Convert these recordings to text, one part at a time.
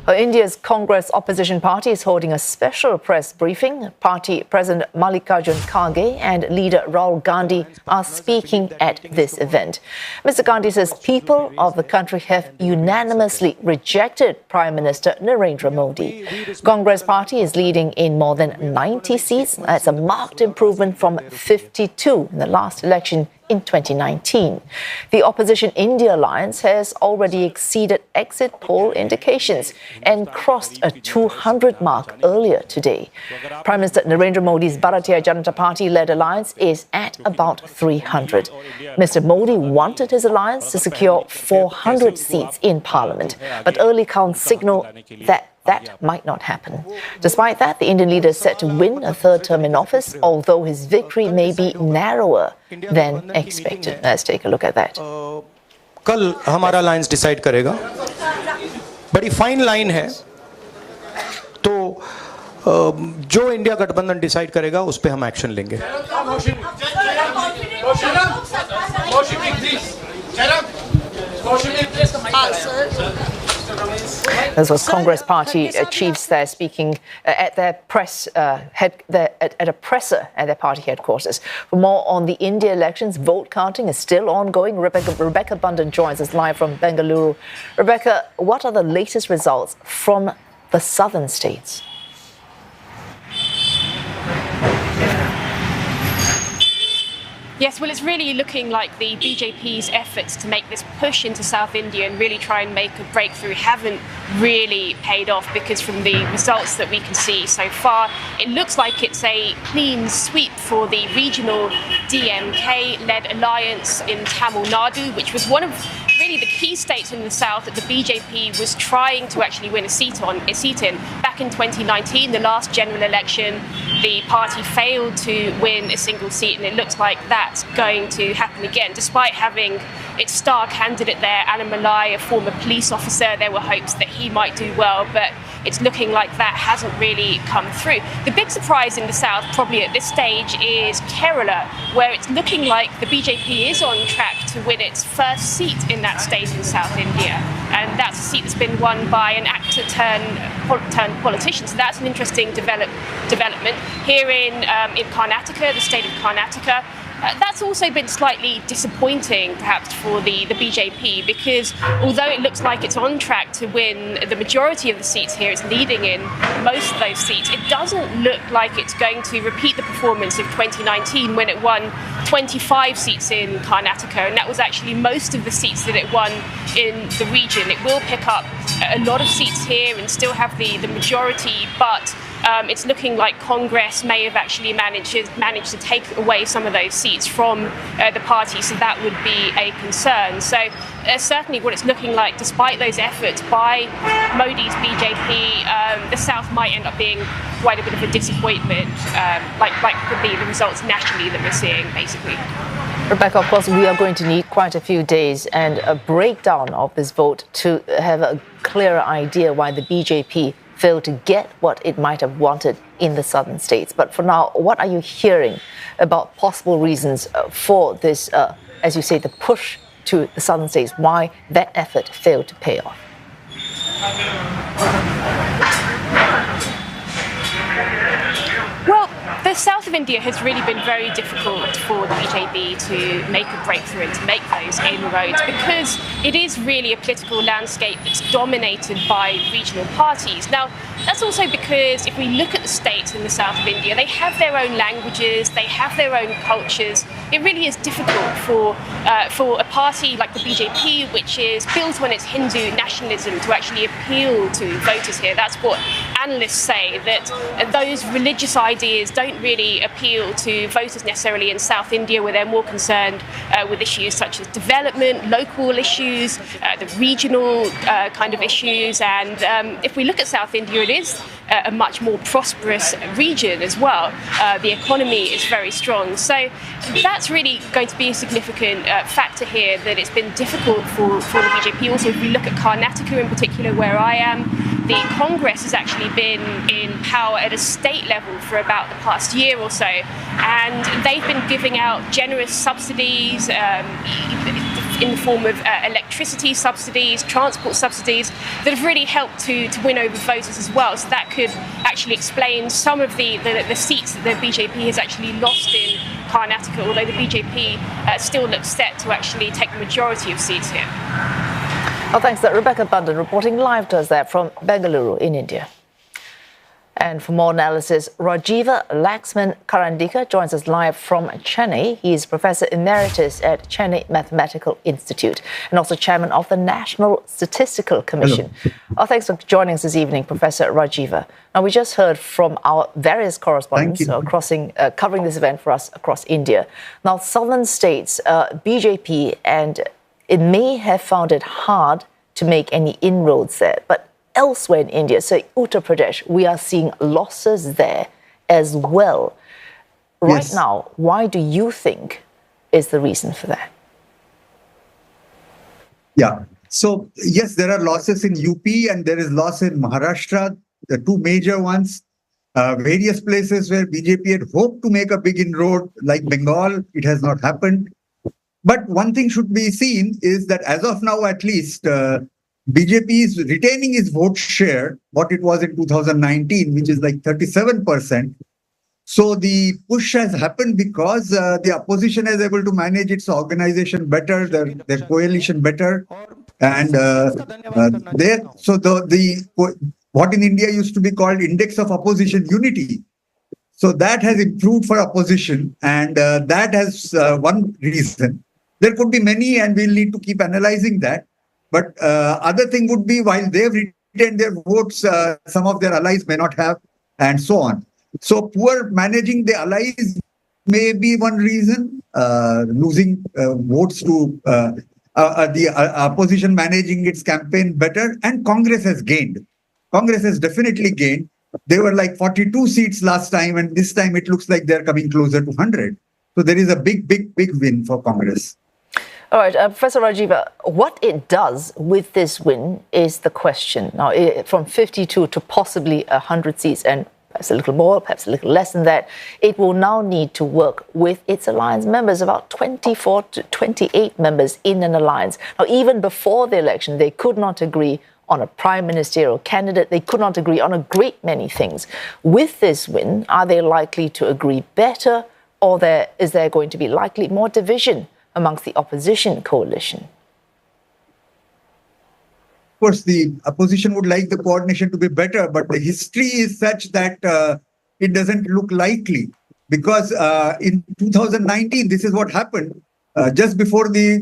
India's Congress opposition party is holding a special press briefing. Party President Mallikarjun Kharge and leader Rahul Gandhi are speaking at this event. Mr. Gandhi says people of the country have unanimously rejected Prime Minister Narendra Modi. Congress party is leading in more than 90 seats. That's a marked improvement from 52 in the last election in 2019. The opposition India alliance has already exceeded exit poll indications and crossed a 200 mark earlier today. Prime Minister Narendra Modi's Bharatiya Janata party-led alliance is at about 300. Mr. Modi wanted his alliance to secure 400 seats in parliament, but early counts signal that might not happen. Despite that, the Indian leader is set to win a third term in office, although his victory may be narrower than expected. Let's take a look at that. कल हमारा lines decide करेगा. बड़ी fine line है, तो जो India गठबंधन decide करेगा उस पे हम एक्शन लेंगे. This was Congress party chiefs there speaking at their press at a presser at their party headquarters. For more on the India elections, vote counting is still ongoing. Rebecca Bundan joins us live from Bengaluru. Rebecca, what are the latest results from the southern states? Yes, well, it's really looking like the BJP's efforts to make this push into South India and really try and make a breakthrough haven't really paid off, because from the results that we can see so far, it looks like it's a clean sweep for the regional DMK-led alliance in Tamil Nadu, which was one of really the key states in the south that the BJP was trying to actually win a seat in. Back in 2019, the last general election, the party failed to win a single seat, and it looks like that's going to happen again. Despite having its star candidate there, Anna Malai, a former police officer, there were hopes that he might do well, but it's looking like that hasn't really come through. The big surprise in the south, probably at this stage, is Kerala, where it's looking like the BJP is on track to win its first seat in that state in South India. And that's a seat that's been won by an actor turned politician. So that's an interesting development. Here in Karnataka, the state of Karnataka, that's also been slightly disappointing, perhaps, for the BJP, because although it looks like it's on track to win the majority of the seats here, it's leading in most of those seats, it doesn't look like it's going to repeat the performance of 2019 when it won 25 seats in Karnataka, and that was actually most of the seats that it won in the region. It will pick up a lot of seats here and still have the majority, but it's looking like Congress may have actually managed to take away some of those seats from the party, so that would be a concern. So certainly what it's looking like, despite those efforts by Modi's BJP, the South might end up being quite a bit of a disappointment, like the results nationally that we're seeing, basically. Rebecca, of course, we are going to need quite a few days and a breakdown of this vote to have a clearer idea why the BJP failed to get what it might have wanted in the southern states. But for now, what are you hearing about possible reasons for this, as you say, the push to the southern states, why that effort failed to pay off? Well, the south of India has really been very difficult for the BJP to make a breakthrough and to make those inroads, because it is really a political landscape that's dominated by regional parties. Now, that's also because if we look at the states in the south of India, they have their own languages, they have their own cultures. It really is difficult for a party like the BJP, which is built on its Hindu nationalism, to actually appeal to voters here. That's what analysts say, that those religious ideas don't really appeal to voters necessarily in South India, where they're more concerned with issues such as development, local issues, the regional kind of issues. And if we look at South India, it is a much more prosperous region as well. The economy is very strong. So that's really going to be a significant factor here, that it's been difficult for the BJP. Also, if we look at Karnataka in particular, where I am, the Congress has actually been in power at a state level for about the past year or so, and they've been giving out generous subsidies, in the form of electricity subsidies, transport subsidies, that have really helped to win over voters as well. So that could actually explain some of the seats that the BJP has actually lost in Karnataka, although the BJP still looks set to actually take the majority of seats here. Well, thanks. Rebecca Bundan reporting live to us there from Bengaluru in India. And for more analysis, Rajiva Laxman-Karandika joins us live from Chennai. He is Professor Emeritus at Chennai Mathematical Institute and also Chairman of the National Statistical Commission. Oh, thanks for joining us this evening, Professor Rajiva. Now, we just heard from our various correspondents covering this event for us across India. Now, southern states, BJP, and it may have found it hard to make any inroads there, but elsewhere in India, so Uttar Pradesh, we are seeing losses there as well. Right now, why do you think is the reason for that? Yeah. So, yes, there are losses in UP and there is loss in Maharashtra, the two major ones. Various places where BJP had hoped to make a big inroad, like Bengal, it has not happened. But one thing should be seen is that as of now, at least, BJP is retaining its vote share, what it was in 2019, which is like 37%. So the push has happened because the opposition is able to manage its organization better, their coalition better. And what in India used to be called index of opposition unity. So that has improved for opposition, and that has one reason. There could be many, and we'll need to keep analyzing that. But other thing would be, while they've retained their votes, some of their allies may not have, and so on. So poor managing the allies may be one reason, losing votes to the opposition managing its campaign better, and Congress has gained. Congress has definitely gained. They were like 42 seats last time, and this time it looks like they're coming closer to 100. So there is a big win for Congress. All right, Professor Rajiva, what it does with this win is the question. Now, from 52 to possibly 100 seats, and perhaps a little more, perhaps a little less than that, it will now need to work with its alliance members, about 24 to 28 members in an alliance. Now, even before the election, they could not agree on a prime ministerial candidate. They could not agree on a great many things. With this win, are they likely to agree better, or is there going to be likely more division amongst the opposition coalition? Of course, the opposition would like the coordination to be better, but the history is such that it doesn't look likely. Because in 2019, this is what happened. Just before the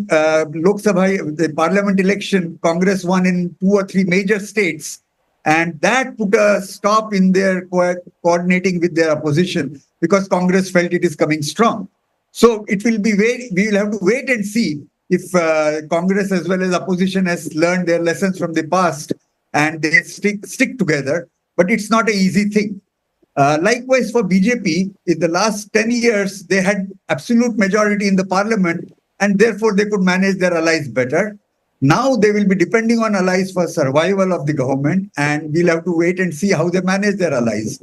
Lok Sabha, the parliament election, Congress won in 2 or 3 major states. And that put a stop in their coordinating with their opposition, because Congress felt it is coming strong. So it will be we will have to wait and see if Congress as well as opposition has learned their lessons from the past and they stick together. But it's not an easy thing. Likewise for BJP, in the last 10 years, they had absolute majority in the parliament, and therefore they could manage their allies better. Now they will be depending on allies for survival of the government, and we'll have to wait and see how they manage their allies.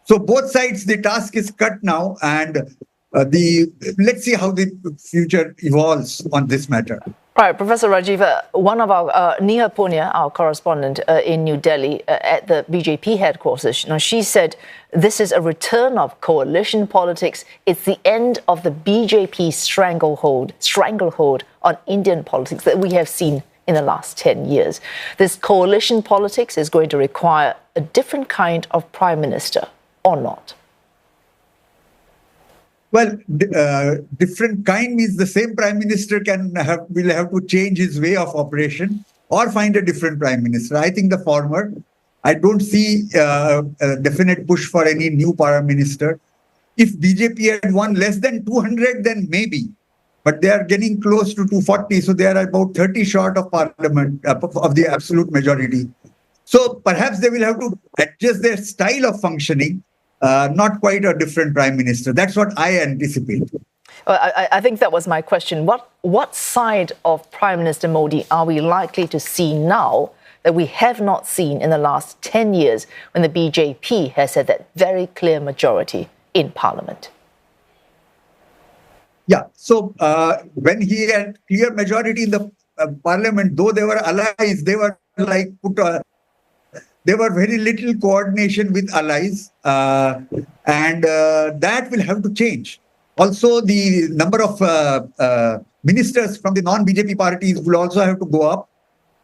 So both sides, the task is cut now, and let's see how the future evolves on this matter. Right, Professor Rajiva, one of our, Neha Punya, our correspondent in New Delhi at the BJP headquarters, she said this is a return of coalition politics. It's the end of the BJP stranglehold on Indian politics that we have seen in the last 10 years. This coalition politics is going to require a different kind of prime minister, or not? Well, different kind means the same prime minister will have to change his way of operation or find a different prime minister. I think the former. I don't see a definite push for any new prime minister. If BJP had won less than 200, then maybe. But they are getting close to 240, so they are about 30 short of parliament, of the absolute majority. So perhaps they will have to adjust their style of functioning. Not quite a different prime minister. That's what I anticipate. Well, I think that was my question. What side of Prime Minister Modi are we likely to see now that we have not seen in the last 10 years when the BJP has had that very clear majority in parliament? Yeah. So when he had clear majority in the parliament, though they were allies, they were like there were very little coordination with allies, and that will have to change. Also, the number of ministers from the non-BJP parties will also have to go up.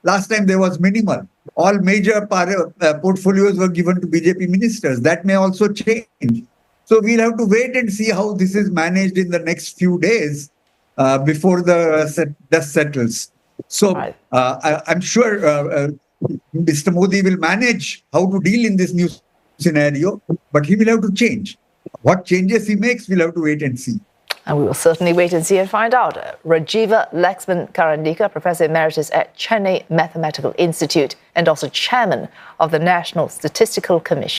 Last time there was minimal. All major portfolios were given to BJP ministers. That may also change. So we'll have to wait and see how this is managed in the next few days before the dust settles. So I'm sure Mr. Modi will manage how to deal in this new scenario, but he will have to change. What changes he makes, we'll have to wait and see. And we will certainly wait and see and find out. Rajiva Laxman Karandika, Professor Emeritus at Chennai Mathematical Institute and also Chairman of the National Statistical Commission.